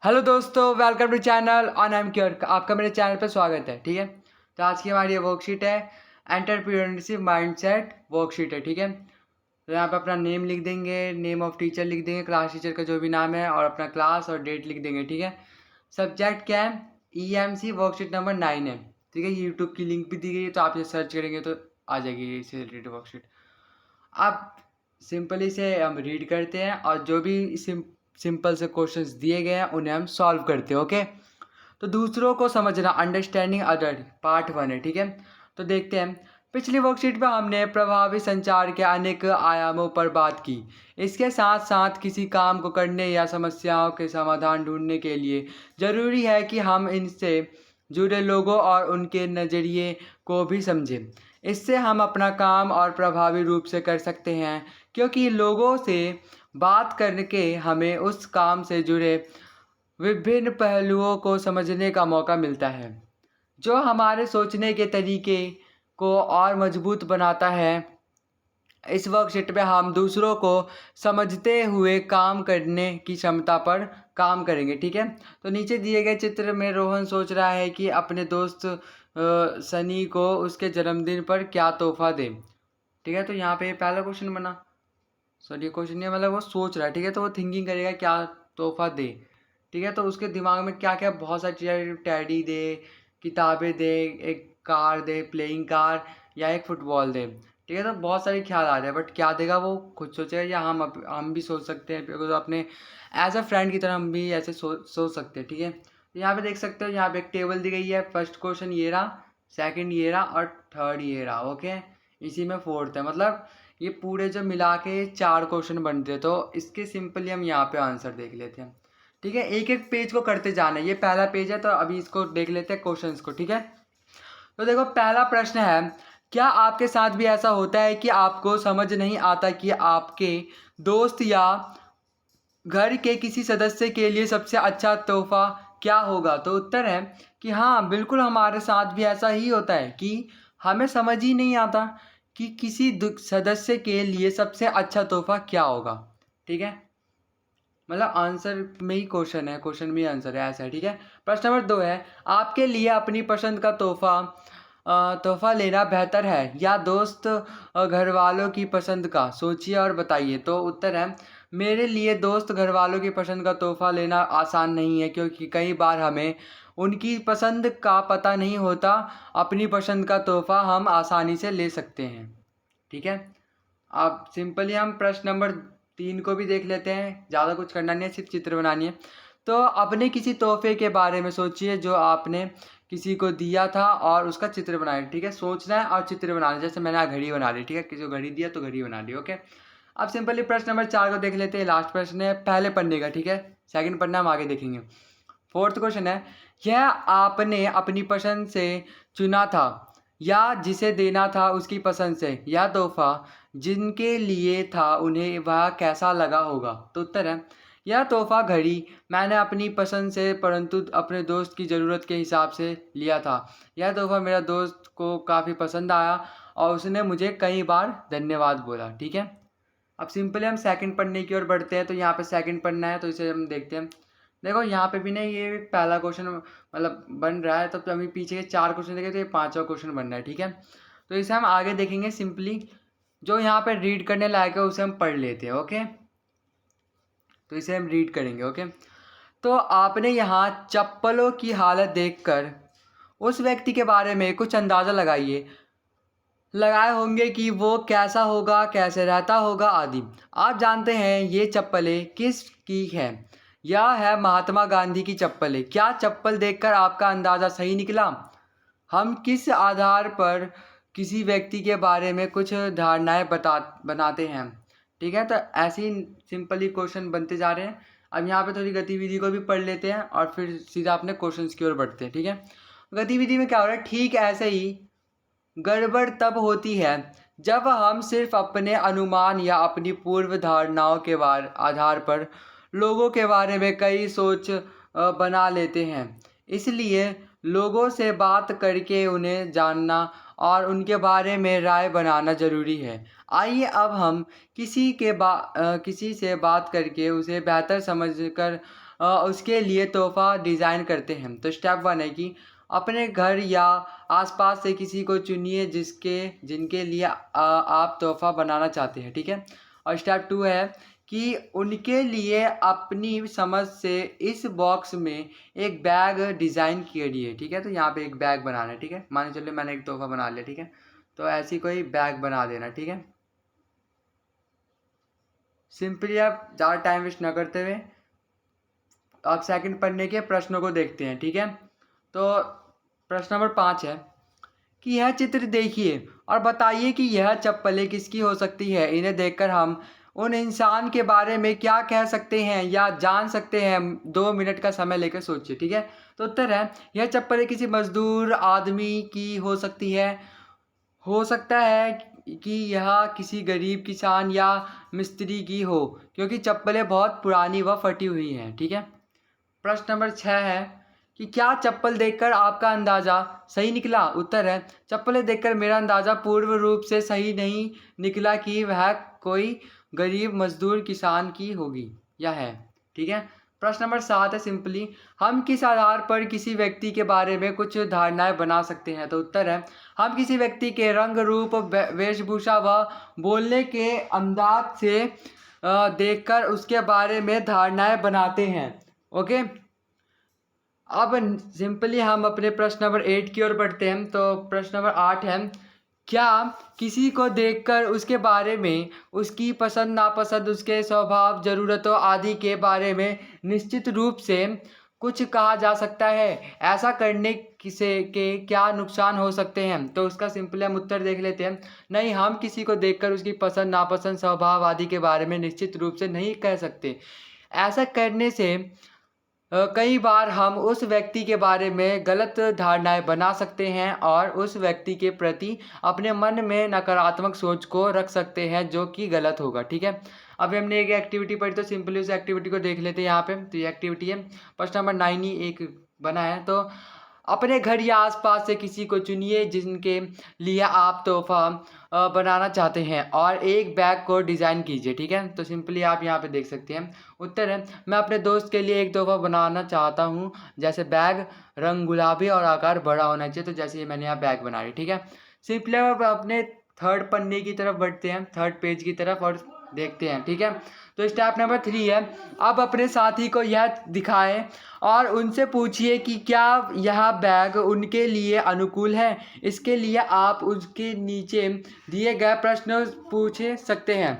Hello दोस्तों, welcome to channel on M cure. आपका मेरे चैनल पर स्वागत है। ठीक है, तो आज की हमारी ये वर्कशीट है एंटरप्रेन्योरशिप माइंडसेट वर्कशीट है। ठीक है, तो यहाँ पे अपना नेम लिख देंगे, नेम ऑफ टीचर लिख देंगे, क्लास टीचर का जो भी नाम है और अपना क्लास और डेट लिख देंगे। ठीक है, सब्जेक्ट क्या है? EMC वर्कशीट नंबर 9 है। ठीक है, यूट्यूब की लिंक भी दी गई है, तो आप ये सर्च करेंगे तो आ जाएगी इससे रिलेटेड वर्कशीट। आप सिंपली से हम रीड करते हैं और जो भी सिंपल से क्वेश्चंस दिए गए हैं उन्हें हम सॉल्व करते हैं। ओके, तो दूसरों को समझना, अंडरस्टैंडिंग अदर, पार्ट 1 है। ठीक है, तो देखते हैं। पिछली वर्कशीट में हमने प्रभावी संचार के अनेक आयामों पर बात की। इसके साथ साथ किसी काम को करने या समस्याओं के समाधान ढूंढने के लिए ज़रूरी है कि हम इनसे जुड़े लोगों और उनके नज़रिए को भी समझें। इससे हम अपना काम और प्रभावी रूप से कर सकते हैं, क्योंकि लोगों से बात करके हमें उस काम से जुड़े विभिन्न पहलुओं को समझने का मौका मिलता है, जो हमारे सोचने के तरीके को और मजबूत बनाता है। इस वर्कशीट में हम दूसरों को समझते हुए काम करने की क्षमता पर काम करेंगे। ठीक है, तो नीचे दिए गए चित्र में रोहन सोच रहा है कि अपने दोस्त सनी को उसके जन्मदिन पर क्या तोहफा दे। ठीक है, तो यहाँ पे पहला क्वेश्चन बना। सॉरी, क्वेश्चन नहीं, मतलब वो सोच रहा है। ठीक है, तो वो थिंकिंग करेगा क्या तोहफा दे। ठीक है, तो उसके दिमाग में क्या क्या बहुत सारी चीज़ें, टैडी दे, किताबें दे, एक कार दे, प्लेइंग कार, या एक फुटबॉल दे। ठीक है, तो बहुत सारे ख्याल आ रहे हैं, बट क्या देगा वो खुद सोचेगा, या हम भी सोच सकते हैं, बिकॉज अपने एज अ फ्रेंड की तरह हम भी ऐसे सोच सकते हैं। ठीक है, तो यहाँ पे देख सकते हो, यहाँ पे एक टेबल दी गई है। फर्स्ट क्वेश्चन ये रहा, सेकंड ये रहा और थर्ड ये रहा। ओके, इसी में फोर्थ है, मतलब ये पूरे जो मिला के 4 क्वेश्चन बनते हैं। तो इसके सिंपली हम यहाँ पे आंसर देख लेते हैं। ठीक है, एक एक पेज को करते जाना है। ये पहला पेज है, तो अभी इसको देख लेते हैं क्वेश्चंस को। ठीक है, तो देखो पहला प्रश्न है, क्या आपके साथ भी ऐसा होता है कि आपको समझ नहीं आता कि आपके दोस्त या घर के किसी सदस्य के लिए सबसे अच्छा तोहफा क्या होगा? तो उत्तर है कि हाँ, बिल्कुल हमारे साथ भी ऐसा ही होता है कि हमें समझ ही नहीं आता कि किसी सदस्य के लिए सबसे अच्छा तोहफा क्या होगा। ठीक है, मतलब आंसर में ही क्वेश्चन है, क्वेश्चन में ही आंसर है, ऐसा है। ठीक है, प्रश्न नंबर 2 है, आपके लिए अपनी पसंद का तोहफा लेना बेहतर है या दोस्त घर वालों की पसंद का? सोचिए और बताइए। तो उत्तर है, मेरे लिए दोस्त घर वालों की पसंद का तोहफा लेना आसान नहीं है, क्योंकि कई बार हमें उनकी पसंद का पता नहीं होता। अपनी पसंद का तोहफा हम आसानी से ले सकते हैं। ठीक है, अब सिंपली हम प्रश्न नंबर 3 को भी देख लेते हैं। ज़्यादा कुछ करना नहीं है, सिर्फ चित्र बनानी है। तो अपने किसी तोहफे के बारे में सोचिए जो आपने किसी को दिया था और उसका चित्र बनाए। ठीक है, सोचना है और चित्र बनाना है। जैसे मैंने यहाँ घड़ी बना ली। ठीक है, किसी को घड़ी दिया तो घड़ी बना ली। ओके, अब सिंपली प्रश्न नंबर 4 को देख लेते हैं। लास्ट प्रश्न है पहले पन्ने का। ठीक है, सेकंड पन्ना हम आगे देखेंगे। फोर्थ क्वेश्चन है, यह आपने अपनी पसंद से चुना था या जिसे देना था उसकी पसंद से? यह तोहफा जिनके लिए था उन्हें वह कैसा लगा होगा? तो उत्तर है, यह तोहफा घड़ी मैंने अपनी पसंद से परंतु अपने दोस्त की ज़रूरत के हिसाब से लिया था। यह तोहफा मेरा दोस्त को काफ़ी पसंद आया और उसने मुझे कई बार धन्यवाद बोला। ठीक है, अब सिंपली हम सेकंड पढ़ने की ओर बढ़ते हैं। तो यहाँ पे सेकंड पढ़ना है, तो इसे हम देखते हैं। देखो यहाँ पे भी ना, ये पहला क्वेश्चन मतलब बन रहा है, तो अभी पीछे के 4 क्वेश्चन देखे तो ये 5वां क्वेश्चन बन रहा है। ठीक है, तो इसे हम आगे देखेंगे। सिंपली जो यहाँ पे रीड करने लायक है उसे हम पढ़ लेते हैं। ओके, तो इसे हम रीड करेंगे। ओके, तो आपने यहाँ चप्पलों की हालत देखकर उस व्यक्ति के बारे में कुछ अंदाज़ा लगाए होंगे कि वो कैसा होगा, कैसे रहता होगा आदि। आप जानते हैं ये चप्पलें किस की है? यह है महात्मा गांधी की चप्पलें। क्या चप्पल देखकर आपका अंदाज़ा सही निकला? हम किस आधार पर किसी व्यक्ति के बारे में कुछ धारणाएं बनाते हैं? ठीक है, तो ऐसे ही सिंपली क्वेश्चन बनते जा रहे हैं। अब यहाँ पे थोड़ी गतिविधि को भी पढ़ लेते हैं और फिर सीधा अपने क्वेश्चंस की ओर बढ़ते हैं। ठीक है, गतिविधि में क्या हो रहा है? ठीक ऐसे ही गड़बड़ तब होती है जब हम सिर्फ अपने अनुमान या अपनी पूर्व धारणाओं के आधार पर लोगों के बारे में कई सोच बना लेते हैं। इसलिए लोगों से बात करके उन्हें जानना और उनके बारे में राय बनाना ज़रूरी है। आइए अब हम किसी से बात करके उसे बेहतर समझकर उसके लिए तोहफ़ा डिज़ाइन करते हैं। तो स्टेप 1 है कि अपने घर या आसपास से किसी को चुनिए जिनके लिए आप तोहफ़ा बनाना चाहते हैं, ठीक है। और स्टेप 2 है कि उनके लिए अपनी समझ से इस बॉक्स में एक बैग डिज़ाइन करिए, ठीक है। तो यहाँ पे एक बैग बनाना है, ठीक है। मान के चलिए मैंने एक तोहफ़ा बना लिया, ठीक है। तो ऐसी कोई बैग बना देना, ठीक है। सिंपली आप ज़्यादा टाइम वेस्ट ना करते हुए आप सेकंड पढ़ने के प्रश्नों को देखते हैं, ठीक है। तो प्रश्न नंबर 5 है कि यह चित्र देखिए और बताइए कि यह चप्पलें किसकी हो सकती है। इन्हें देखकर हम उन इंसान के बारे में क्या कह सकते हैं या जान सकते हैं। 2 मिनट का समय लेकर सोचिए, ठीक है। तो उत्तर है यह चप्पलें किसी मजदूर आदमी की हो सकती है। हो सकता है कि यह किसी गरीब किसान या मिस्त्री की हो, क्योंकि चप्पलें बहुत पुरानी व फटी हुई हैं, ठीक है। प्रश्न नंबर 6 है कि क्या चप्पल देखकर आपका अंदाज़ा सही निकला। उत्तर है चप्पलें देखकर मेरा अंदाज़ा पूर्ण रूप से सही नहीं निकला कि वह कोई गरीब मजदूर किसान की होगी या है, ठीक है। प्रश्न नंबर 7 है सिंपली हम किस आधार पर किसी व्यक्ति के बारे में कुछ धारणाएं बना सकते हैं। तो उत्तर है हम किसी व्यक्ति के रंग रूप वेशभूषा व बोलने के अंदाज से देखकर उसके बारे में धारणाएं बनाते हैं। ओके, अब सिंपली हम अपने प्रश्न नंबर 8 की ओर बढ़ते हैं। तो प्रश्न नंबर 8 है क्या किसी को देखकर उसके बारे में उसकी पसंद नापसंद उसके स्वभाव ज़रूरतों आदि के बारे में निश्चित रूप से कुछ कहा जा सकता है। ऐसा करने से के क्या नुकसान हो सकते हैं। तो उसका सिंपली हम उत्तर देख लेते हैं। नहीं, हम किसी को देखकर उसकी पसंद नापसंद स्वभाव आदि के बारे में निश्चित रूप से नहीं कह सकते। ऐसा करने से कई बार हम उस व्यक्ति के बारे में गलत धारणाएं बना सकते हैं और उस व्यक्ति के प्रति अपने मन में नकारात्मक सोच को रख सकते हैं, जो कि गलत होगा, ठीक है। अभी हमने एक एक्टिविटी पढ़ी, तो सिंपली उस एक्टिविटी को देख लेते हैं यहाँ पे। तो ये एक्टिविटी है प्रश्न नंबर 9 ही एक बना है। तो अपने घर या आसपास से किसी को चुनिए जिनके लिए आप तोहफ़ा बनाना चाहते हैं और एक बैग को डिज़ाइन कीजिए, ठीक है। तो सिंपली आप यहाँ पे देख सकते हैं। उत्तर है मैं अपने दोस्त के लिए एक तोहफ़ा बनाना चाहता हूँ, जैसे बैग, रंग गुलाबी और आकार बड़ा होना चाहिए। तो जैसे ये मैंने यहाँ बैग बना ली, ठीक है। सिंपली अब अपने थर्ड पन्ने की तरफ बढ़ते हैं, थर्ड पेज की तरफ, और देखते हैं, ठीक है। तो स्टेप नंबर 3 है अब अपने साथी को यह दिखाएं और उनसे पूछिए कि क्या यह बैग उनके लिए अनुकूल है। इसके लिए आप उसके नीचे दिए गए प्रश्न पूछ सकते हैं,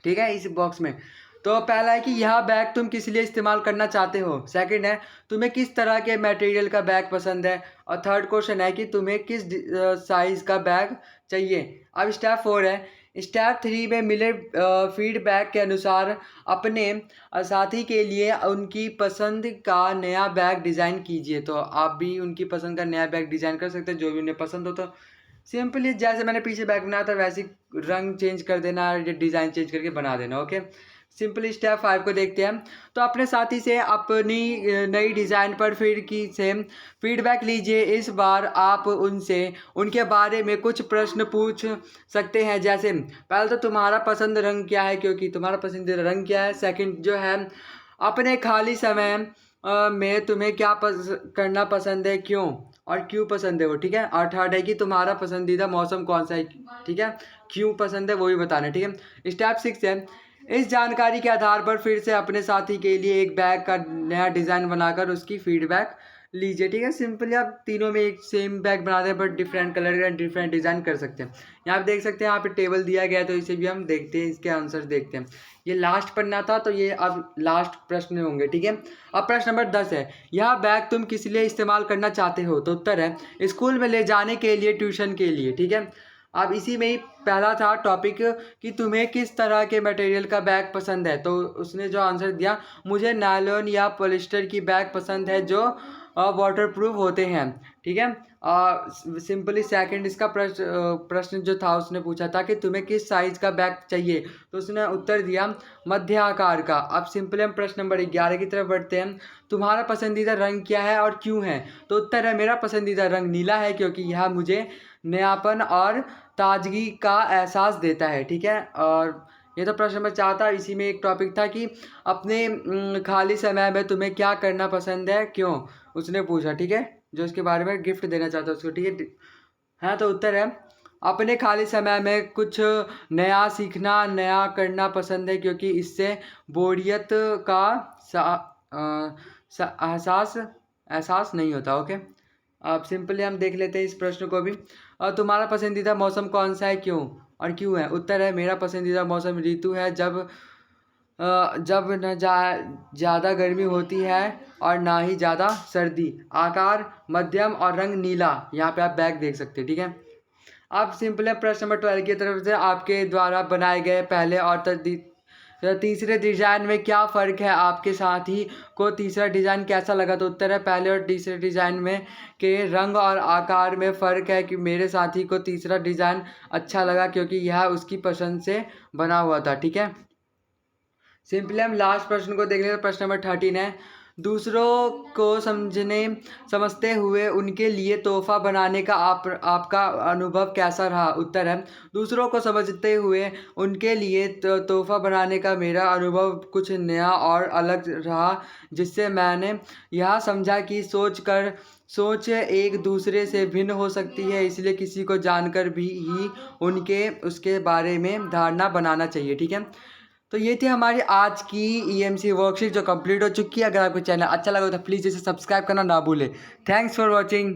ठीक है, इस बॉक्स में। तो पहला है कि यह बैग तुम किस लिए इस्तेमाल करना चाहते हो। सेकंड है तुम्हें किस तरह के मटेरियल का बैग पसंद है। और थर्ड क्वेश्चन है कि तुम्हें किस साइज़ का बैग चाहिए। अब स्टेप 4 है स्टेप 3 में मिले फीडबैक के अनुसार अपने साथी के लिए उनकी पसंद का नया बैग डिज़ाइन कीजिए। तो आप भी उनकी पसंद का नया बैग डिज़ाइन कर सकते हैं, जो भी उन्हें पसंद हो। तो सिंपली जैसे मैंने पीछे बैग बनाया था वैसे रंग चेंज कर देना, डिज़ाइन चेंज करके बना देना। ओके, सिंपली स्टेप 5 को देखते हैं। तो अपने साथी से अपनी नई डिज़ाइन पर फीडबैक लीजिए। इस बार आप उनसे उनके बारे में कुछ प्रश्न पूछ सकते हैं, जैसे पहले तो तुम्हारा पसंद रंग क्या है, क्योंकि तुम्हारा पसंदीदा रंग क्या है। सेकंड जो है अपने खाली समय में तुम्हें क्या करना पसंद है, क्यों और क्यों पसंद है वो, ठीक है। और थर्ड है कि तुम्हारा पसंदीदा मौसम कौन सा है, ठीक है, क्यों पसंद है वो भी बताना है, ठीक है। स्टेप 6 है इस जानकारी के आधार पर फिर से अपने साथी के लिए एक बैग का नया डिज़ाइन बनाकर उसकी फीडबैक लीजिए, ठीक है। सिंपली आप तीनों में एक सेम बैग बना दें बट डिफरेंट कलर का डिफरेंट डिज़ाइन कर सकते हैं। यहाँ पे देख सकते हैं, यहाँ पे टेबल दिया गया है, तो इसे भी हम देखते हैं, इसके आंसर देखते हैं। ये लास्ट पढ़ना था, तो ये अब लास्ट प्रश्न होंगे, ठीक है। अब प्रश्न नंबर 10 है यह बैग तुम किस लिए इस्तेमाल करना चाहते हो। तो उत्तर है स्कूल में ले जाने के लिए, ट्यूशन के लिए, ठीक है। अब इसी में ही पहला था टॉपिक कि तुम्हें किस तरह के मटेरियल का बैग पसंद है। तो उसने जो आंसर दिया मुझे नायलॉन या पॉलिस्टर की बैग पसंद है जो वाटरप्रूफ होते हैं, ठीक है। सिंपली सेकंड इसका प्रश्न जो था उसने पूछा था कि तुम्हें किस साइज़ का बैग चाहिए। तो उसने उत्तर दिया मध्य आकार का। अब सिंपली हम प्रश्न नंबर 11 की तरफ बढ़ते हैं। तुम्हारा पसंदीदा रंग क्या है और क्यों है। तो उत्तर है मेरा पसंदीदा रंग नीला है, क्योंकि यह मुझे नयापन और ताजगी का एहसास देता है, ठीक है। और ये तो प्रश्न नंबर 4 था। इसी में एक टॉपिक था कि अपने खाली समय में तुम्हें क्या करना पसंद है, क्यों, उसने पूछा, ठीक है, जो इसके बारे में गिफ्ट देना चाहता है उसको, ठीक है। हाँ, तो उत्तर है अपने खाली समय में कुछ नया सीखना, नया करना पसंद है, क्योंकि इससे बोरियत का एहसास एहसास नहीं होता। ओके, अब सिंपली हम देख लेते हैं इस प्रश्न को भी। और तुम्हारा पसंदीदा मौसम कौन सा है, क्यों और क्यों है? उत्तर है मेरा पसंदीदा मौसम ऋतु है, जब न ज़्यादा गर्मी होती है और ना ही ज़्यादा सर्दी। आकार मध्यम और रंग नीला। यहाँ पे आप बैग देख सकते हैं, ठीक है। अब सिंपल है प्रश्न नंबर 12 की तरफ से, आपके द्वारा बनाए गए पहले और तीसरे डिजाइन में क्या फ़र्क है? आपके साथी को तीसरा डिज़ाइन कैसा लगा? तो उत्तर है पहले और तीसरे डिज़ाइन में के रंग और आकार में फ़र्क है कि मेरे साथी को तीसरा डिज़ाइन अच्छा लगा क्योंकि यह उसकी पसंद से बना हुआ था, ठीक है। सिंपली हम लास्ट प्रश्न को देख लेते हैं। प्रश्न नंबर 13 है, दूसरों को समझते हुए उनके लिए तोहफा बनाने का आपका अनुभव कैसा रहा? उत्तर है दूसरों को समझते हुए उनके लिए तोहफा बनाने का मेरा अनुभव कुछ नया और अलग रहा, जिससे मैंने यह समझा कि सोच एक दूसरे से भिन्न हो सकती है, इसलिए किसी को जानकर भी ही उसके बारे में धारणा बनाना चाहिए, ठीक है। तो ये थी हमारी आज की ईएमसी वर्कशीट जो कंप्लीट हो चुकी है। अगर आपको चैनल अच्छा लगा तो प्लीज़ इसे सब्सक्राइब करना ना भूलें। Thanks for watching.